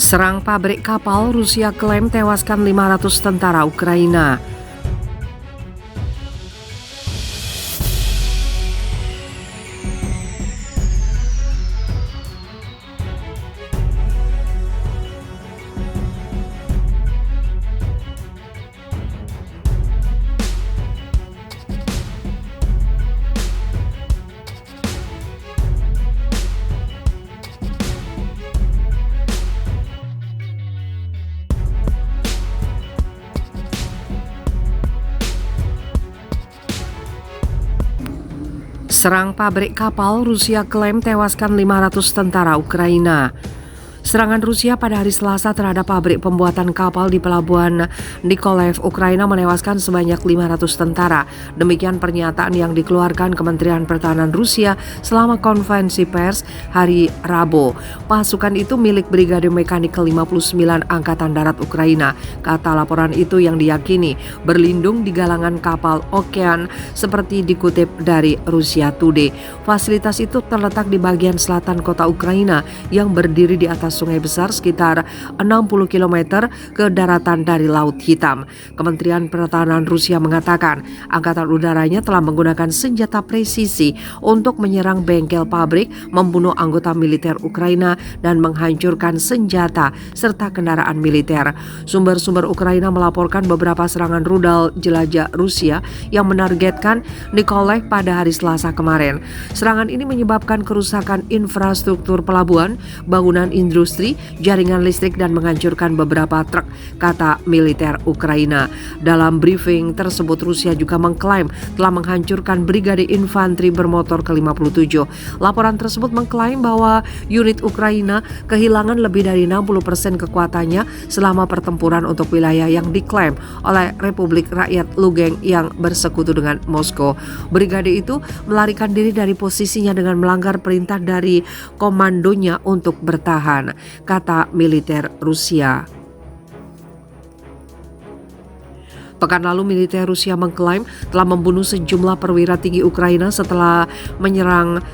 Serang pabrik kapal, Rusia klaim tewaskan 500 tentara Ukraina. Serang pabrik kapal, Rusia klaim tewaskan 500 tentara Ukraina. Serangan Rusia pada hari Selasa terhadap pabrik pembuatan kapal di pelabuhan Nikolaev, Ukraina menewaskan sebanyak 500 tentara. Demikian pernyataan yang dikeluarkan Kementerian Pertahanan Rusia selama konferensi pers hari Rabu. Pasukan itu milik Brigade Mekanik ke-59 Angkatan Darat Ukraina. Kata laporan itu yang diyakini berlindung di galangan kapal Okean seperti dikutip dari Russia Today. Fasilitas itu terletak di bagian selatan kota Ukraina yang berdiri di atas sungai besar sekitar 60 km ke daratan dari Laut Hitam. Kementerian Pertahanan Rusia mengatakan angkatan udaranya telah menggunakan senjata presisi untuk menyerang bengkel pabrik, membunuh anggota militer Ukraina, dan menghancurkan senjata serta kendaraan militer. Sumber-sumber Ukraina melaporkan beberapa serangan rudal jelajah Rusia yang menargetkan Nikolaev pada hari Selasa kemarin. Serangan ini menyebabkan kerusakan infrastruktur pelabuhan, bangunan industri, jaringan listrik, dan menghancurkan beberapa truk, kata militer Ukraina. Dalam briefing tersebut, Rusia juga mengklaim telah menghancurkan Brigade Infanteri Bermotor ke-57. Laporan tersebut mengklaim bahwa unit Ukraina kehilangan lebih dari 60% kekuatannya selama pertempuran untuk wilayah yang diklaim oleh Republik Rakyat Lugansk yang bersekutu dengan Moskow. Brigade itu melarikan diri dari posisinya dengan melanggar perintah dari komandonya untuk bertahan, kata militer Rusia. Pekan lalu militer Rusia mengklaim telah membunuh sejumlah perwira tinggi Ukraina setelah menyerang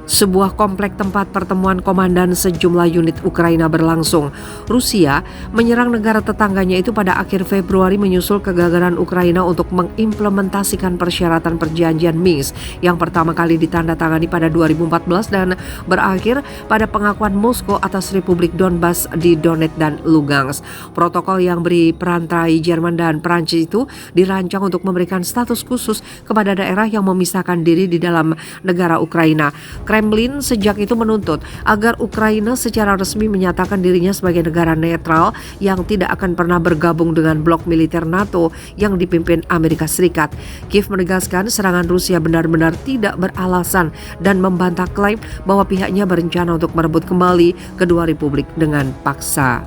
sebuah komplek tempat pertemuan komandan sejumlah unit Ukraina berlangsung. Rusia menyerang negara tetangganya itu pada akhir Februari menyusul kegagalan Ukraina untuk mengimplementasikan persyaratan perjanjian Minsk yang pertama kali ditandatangani pada 2014 dan berakhir pada pengakuan Moskow atas Republik Donbas di Donetsk dan Lugansk. Protokol yang diperantarai Jerman dan Prancis itu dirancang untuk memberikan status khusus kepada daerah yang memisahkan diri di dalam negara Ukraina. Kremlin sejak itu menuntut agar Ukraina secara resmi menyatakan dirinya sebagai negara netral yang tidak akan pernah bergabung dengan blok militer NATO yang dipimpin Amerika Serikat. Kiev menegaskan serangan Rusia benar-benar tidak beralasan dan membantah klaim bahwa pihaknya berencana untuk merebut kembali kedua republik dengan paksa.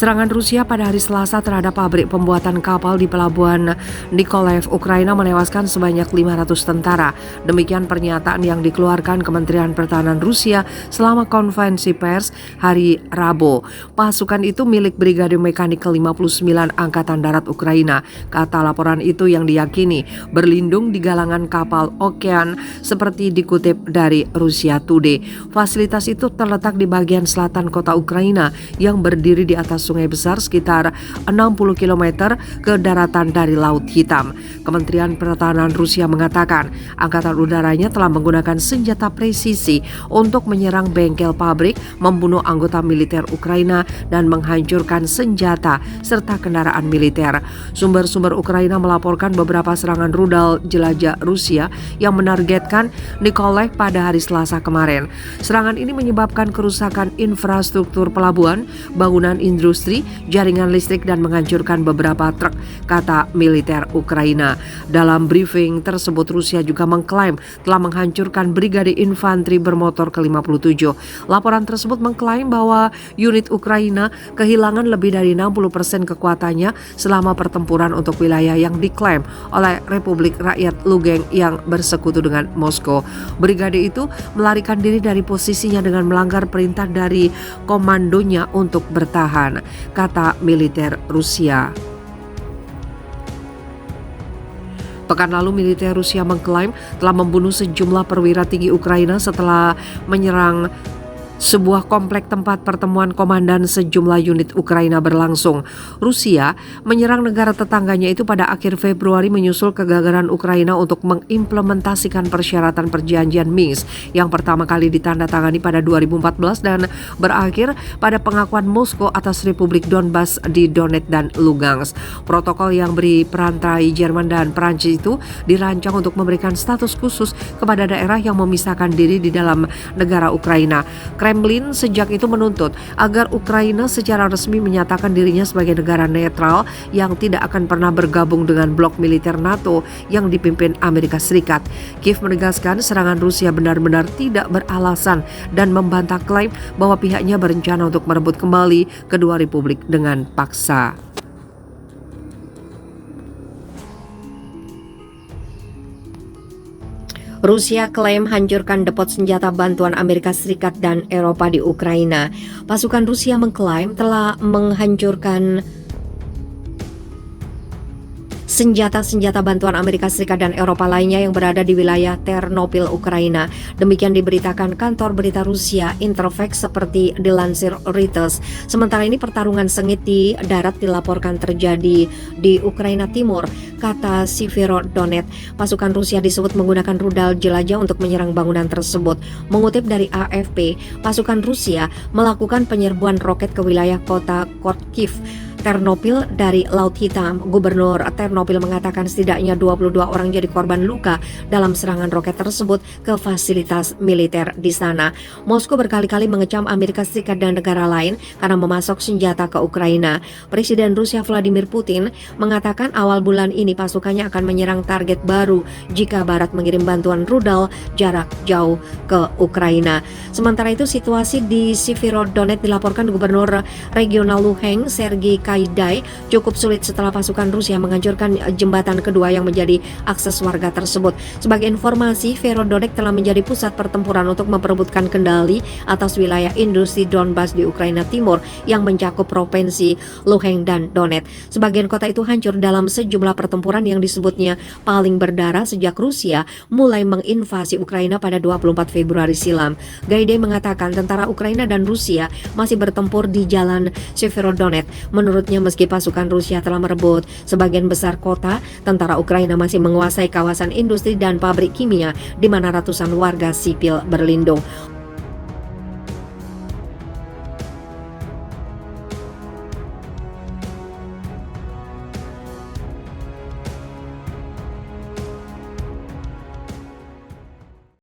Serangan Rusia pada hari Selasa terhadap pabrik pembuatan kapal di pelabuhan Nikolaev, Ukraina menewaskan sebanyak 500 tentara. Demikian pernyataan yang dikeluarkan Kementerian Pertahanan Rusia selama konferensi pers hari Rabu. Pasukan itu milik Brigade Mekanik ke-59 Angkatan Darat Ukraina. Kata laporan itu yang diyakini berlindung di galangan kapal Okean seperti dikutip dari Russia Today. Fasilitas itu terletak di bagian selatan kota Ukraina yang berdiri di atas sungai besar sekitar 60 km ke daratan dari Laut Hitam. Kementerian Pertahanan Rusia mengatakan angkatan udaranya telah menggunakan senjata presisi untuk menyerang bengkel pabrik, membunuh anggota militer Ukraina, dan menghancurkan senjata serta kendaraan militer. Sumber-sumber Ukraina melaporkan beberapa serangan rudal jelajah Rusia yang menargetkan Nikolaev pada hari Selasa kemarin. Serangan ini menyebabkan kerusakan infrastruktur pelabuhan, bangunan industri, jaringan listrik, dan menghancurkan beberapa truk, kata militer Ukraina. Dalam briefing tersebut, Rusia juga mengklaim telah menghancurkan Brigade Infanteri Bermotor ke-57. Laporan tersebut mengklaim bahwa unit Ukraina kehilangan lebih dari 60% kekuatannya selama pertempuran untuk wilayah yang diklaim oleh Republik Rakyat Lugansk yang bersekutu dengan Moskow. Brigade itu melarikan diri dari posisinya dengan melanggar perintah dari komandonya untuk bertahan, kata militer Rusia. Pekan lalu militer Rusia mengklaim telah membunuh sejumlah perwira tinggi Ukraina setelah menyerang sebuah komplek tempat pertemuan komandan sejumlah unit Ukraina berlangsung. Rusia menyerang negara tetangganya itu pada akhir Februari menyusul kegagalan Ukraina untuk mengimplementasikan persyaratan perjanjian Minsk yang pertama kali ditandatangani pada 2014 dan berakhir pada pengakuan Moskow atas Republik Donbas di Donetsk dan Lugansk. Protokol yang diperantarai Jerman dan Prancis itu dirancang untuk memberikan status khusus kepada daerah yang memisahkan diri di dalam negara Ukraina. Kremlin sejak itu menuntut agar Ukraina secara resmi menyatakan dirinya sebagai negara netral yang tidak akan pernah bergabung dengan blok militer NATO yang dipimpin Amerika Serikat. Kiev menegaskan serangan Rusia benar-benar tidak beralasan dan membantah klaim bahwa pihaknya berencana untuk merebut kembali kedua republik dengan paksa. Rusia klaim hancurkan depot senjata bantuan Amerika Serikat dan Eropa di Ukraina. Pasukan Rusia mengklaim telah menghancurkan senjata-senjata bantuan Amerika Serikat dan Eropa lainnya yang berada di wilayah Ternopil, Ukraina. Demikian diberitakan kantor berita Rusia Interfax seperti dilansir Reuters. Sementara ini pertarungan sengit di darat dilaporkan terjadi di Ukraina Timur, kata Severodonetsk. Pasukan Rusia disebut menggunakan rudal jelajah untuk menyerang bangunan tersebut. Mengutip dari AFP, pasukan Rusia melakukan penyerbuan roket ke wilayah kota Kharkiv, Ternopil dari Laut Hitam. Gubernur Ternopil mengatakan setidaknya 22 orang jadi korban luka dalam serangan roket tersebut ke fasilitas militer di sana. Moskow berkali-kali mengecam Amerika Serikat dan negara lain karena memasok senjata ke Ukraina. Presiden Rusia Vladimir Putin mengatakan awal bulan ini pasukannya akan menyerang target baru jika Barat mengirim bantuan rudal jarak jauh ke Ukraina. Sementara itu situasi di Severodonetsk dilaporkan Gubernur Regional Luhansk Sergei Kaidai cukup sulit setelah pasukan Rusia menghancurkan jembatan kedua yang menjadi akses warga tersebut. Sebagai informasi, Severodonetsk telah menjadi pusat pertempuran untuk memperebutkan kendali atas wilayah industri Donbas di Ukraina Timur yang mencakup provinsi Luhansk dan Donetsk. Sebagian kota itu hancur dalam sejumlah pertempuran yang disebutnya paling berdarah sejak Rusia mulai menginvasi Ukraina pada 24 Februari silam. Gaidai mengatakan tentara Ukraina dan Rusia masih bertempur di jalan Severodonetsk. Menurutnya, meski pasukan Rusia telah merebut sebagian besar kota, tentara Ukraina masih menguasai kawasan industri dan pabrik kimia di mana ratusan warga sipil berlindung.